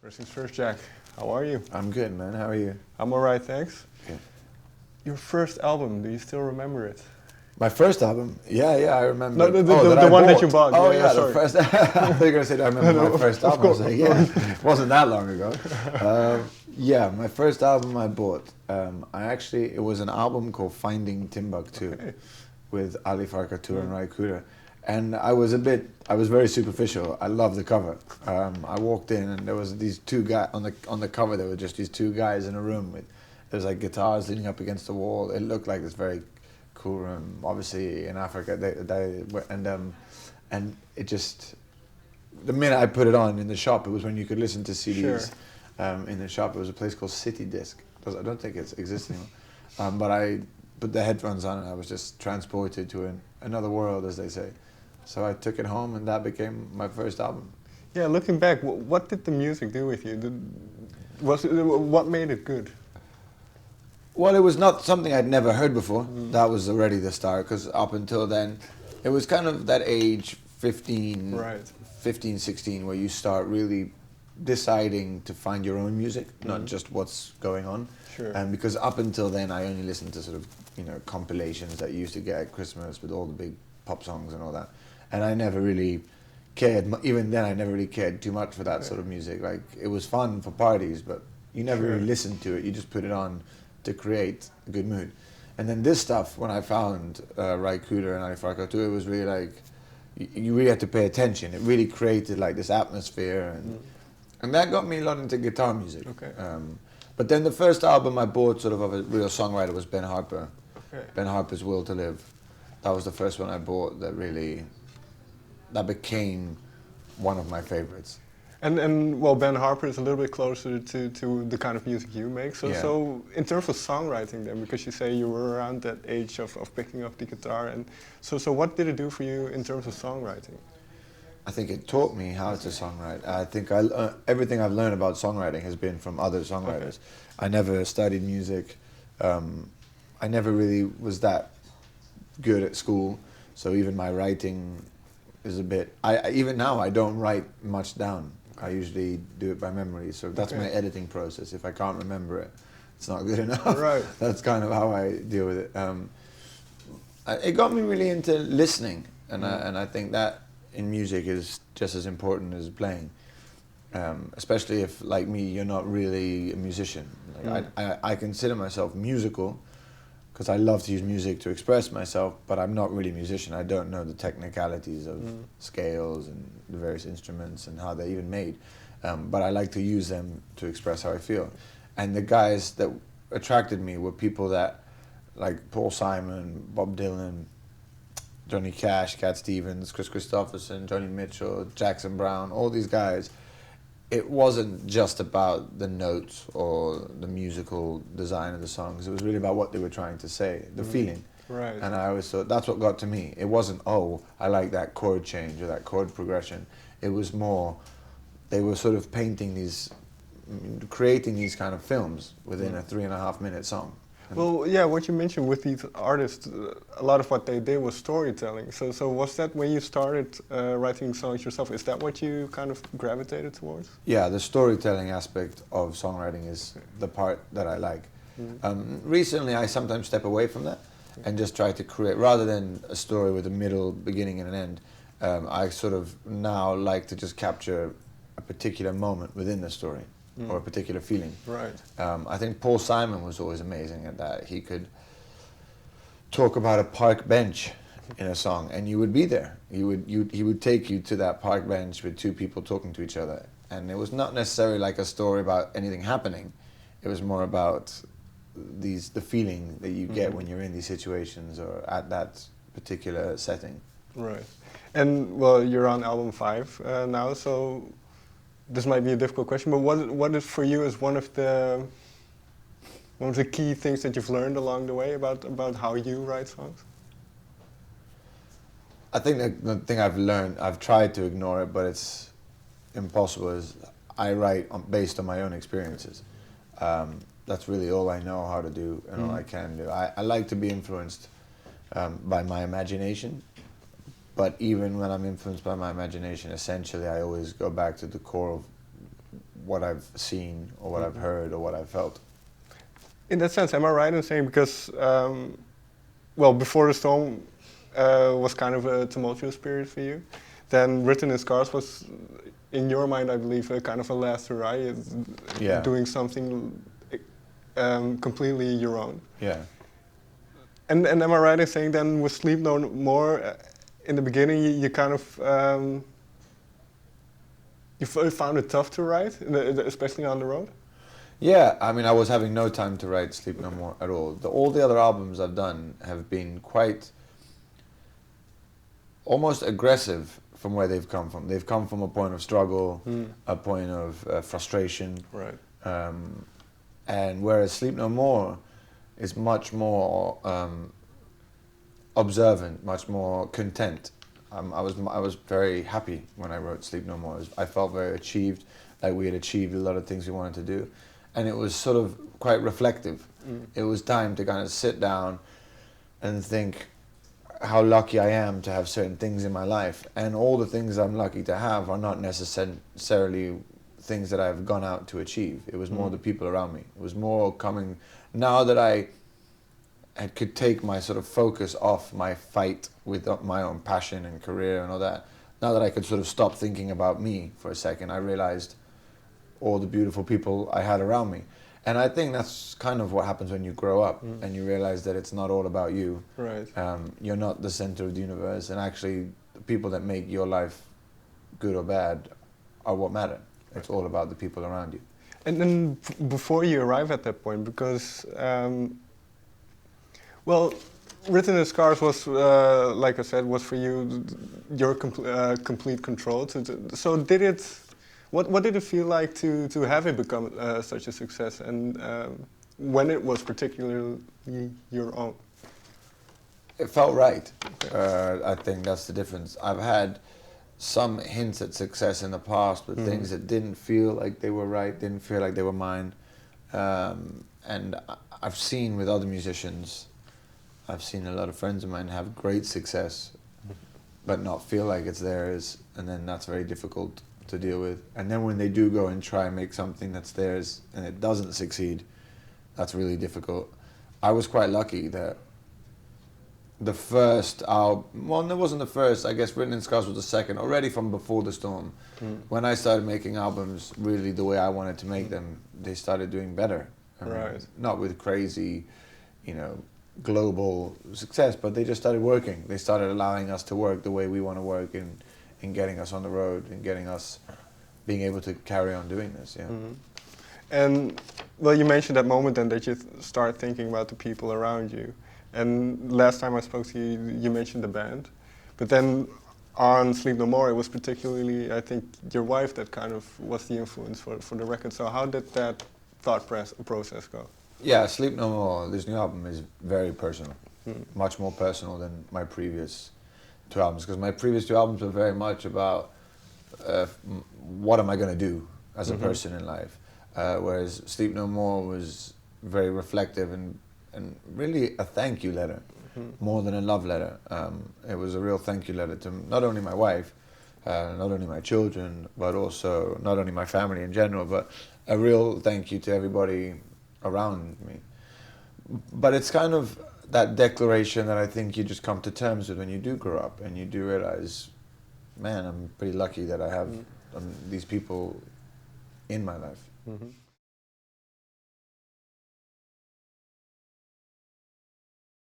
First things first, Jack. How are you? I'm good, man. How are you? I'm alright, thanks. Good. Your first album, do you still remember it? My first album? Yeah, I remember. No, that the I one that bought. you bought. Oh yeah, the sorry. first. I thought you were gonna say I remember No, my first of album. I was course, like, of yeah, course. it wasn't that long ago. Yeah, my first album I bought. It was an album called Finding Timbuktu, Okay. with Ali Farka, Touré, and Cooder. And I was very superficial. I loved the cover. I walked in and there was these two guys on the cover. There were just these two guys in a room with, there was like guitars leaning up against the wall. It looked like this very cool room. Obviously in Africa, and it just, the minute I put it on in the shop, it was when you could listen to CDs. Sure. In the shop. It was a place called City Disc. I don't think it exists anymore. But I put the headphones on and I was just transported to another world, as they say. So I took it home and that became my first album. Yeah, looking back, what did the music do with you? What made it good? Well, it was not something I'd never heard before. That was already the start, because up until then, it was kind of that age, 15, Right. 15, 16, where you start really deciding to find your own music, not just what's going on. Sure. And because up until then, I only listened to sort of, compilations that you used to get at Christmas with all the big pop songs and all that. And I never really cared, even then I never really cared too much for that sort of music. Like, it was fun for parties, but you never really listened to it. You just put it on to create a good mood. And then this stuff, when I found Cooder and Ali Farka too, it was really like, you really had to pay attention. It really created like this atmosphere, and that got me a lot into guitar music. Okay. But then the first album I bought sort of a real songwriter was Ben Harper. Okay. Ben Harper's Will to Live. That was the first one I bought that became one of my favorites. And well, Ben Harper is a little bit closer to the kind of music you make. So in terms of songwriting then, because you say you were around that age of picking up the guitar, and so what did it do for you in terms of songwriting? I think it taught me how to songwrite. I think everything I've learned about songwriting has been from other songwriters. Okay. I never studied music. I never really was that good at school, so even my writing is a bit. Even now I don't write much down. I usually do it by memory, so that's my editing process. If I can't remember it, it's not good enough. Right. That's kind of how I deal with it. It got me really into listening, and I think that in music is just as important as playing. Especially if, like me, you're not really a musician. Like I consider myself musical, because I love to use music to express myself, but I'm not really a musician. I don't know the technicalities of scales and the various instruments and how they're even made. But I like to use them to express how I feel. And the guys that attracted me were people that, like Paul Simon, Bob Dylan, Johnny Cash, Cat Stevens, Chris Christopherson, Johnny Mitchell, Jackson Browne, all these guys. It wasn't just about the notes or the musical design of the songs. It was really about what they were trying to say, the feeling. Right. And I always thought that's what got to me. It wasn't, oh, I like that chord change or that chord progression. It was more, they were sort of creating these kind of films within a 3.5 minute song. Well, yeah, what you mentioned with these artists, a lot of what they did was storytelling. So was that when you started writing songs yourself? Is that what you kind of gravitated towards? Yeah, the storytelling aspect of songwriting is the part that I like. Recently, I sometimes step away from that and just try to create, rather than a story with a middle, beginning, and an end. I sort of now like to just capture a particular moment within the story. Or a particular feeling. Right. I think Paul Simon was always amazing at that. He could talk about a park bench in a song, and you would be there. He would take you to that park bench with two people talking to each other, and it was not necessarily like a story about anything happening. It was more about the feeling that you get when you're in these situations or at that particular setting. Right. And well, you're on album 5 now, so. This might be a difficult question, but what is for you is one of the key things that you've learned along the way about how you write songs? I think the thing I've learned, I've tried to ignore it, but it's impossible, is I write based on my own experiences. That's really all I know how to do and all I can do. I like to be influenced by my imagination. But even when I'm influenced by my imagination, essentially I always go back to the core of what I've seen or what I've heard or what I've felt. In that sense, am I right in saying, because, well, Before the Storm was kind of a tumultuous period for you, then Written in Scars was, in your mind, I believe, a kind of a last hurrah, Yeah. doing something completely your own. Yeah. And am I right in saying then with Sleep No More, in the beginning you kind of, you found it tough to write, especially on the road? Yeah, I mean, I was having no time to write Sleep No More at all. All the other albums I've done have been quite almost aggressive from where they've come from. They've come from a point of struggle, a point of frustration. Right. And whereas Sleep No More is much more observant, much more content. I was very happy when I wrote Sleep No More. I felt very achieved, like we had achieved a lot of things we wanted to do. And it was sort of quite reflective. It was time to kind of sit down and think how lucky I am to have certain things in my life. And all the things I'm lucky to have are not necessarily things that I've gone out to achieve. It was more the people around me. It was more coming, now that I could take my sort of focus off my fight with my own passion and career and all that, now that I could sort of stop thinking about me for a second, I realized all the beautiful people I had around me. And I think that's kind of what happens when you grow up and you realize that it's not all about you. Right. You're not the center of the universe, and actually the people that make your life good or bad are what matter. It's all about the people around you. And then before you arrive at that point, because, well, Written in Scars was, like I said, was for you your complete control. So did it, what did it feel like to have it become such a success, and when it was particularly your own? It felt right. I think that's the difference. I've had some hints at success in the past, but things that didn't feel like they were right, didn't feel like they were mine. And I've seen with other musicians, I've seen a lot of friends of mine have great success, but not feel like it's theirs, and then that's very difficult to deal with. And then when they do go and try and make something that's theirs and it doesn't succeed, that's really difficult. I was quite lucky that the first album, well, it wasn't the first, I guess Written in Scars was the second, already from Before the Storm. When I started making albums really the way I wanted to make them, they started doing better. Right. Not with crazy, global success, but they just started working. They started allowing us to work the way we want to work in getting us on the road and getting us being able to carry on doing this, yeah. And, well, you mentioned that moment then that you start thinking about the people around you. And last time I spoke to you, you mentioned the band. But then on Sleep No More, it was particularly, I think, your wife that kind of was the influence for the record. So how did that thought process go? Yeah, Sleep No More, this new album is very personal. Much more personal than my previous two albums. Because my previous two albums were very much about what am I going to do as a person in life. Whereas Sleep No More was very reflective and really a thank you letter, more than a love letter. It was a real thank you letter to not only my wife, not only my children, but also not only my family in general, but a real thank you to everybody around me. But it's kind of that declaration that I think you just come to terms with when you do grow up and you do realize, man, I'm pretty lucky that I have these people in my life.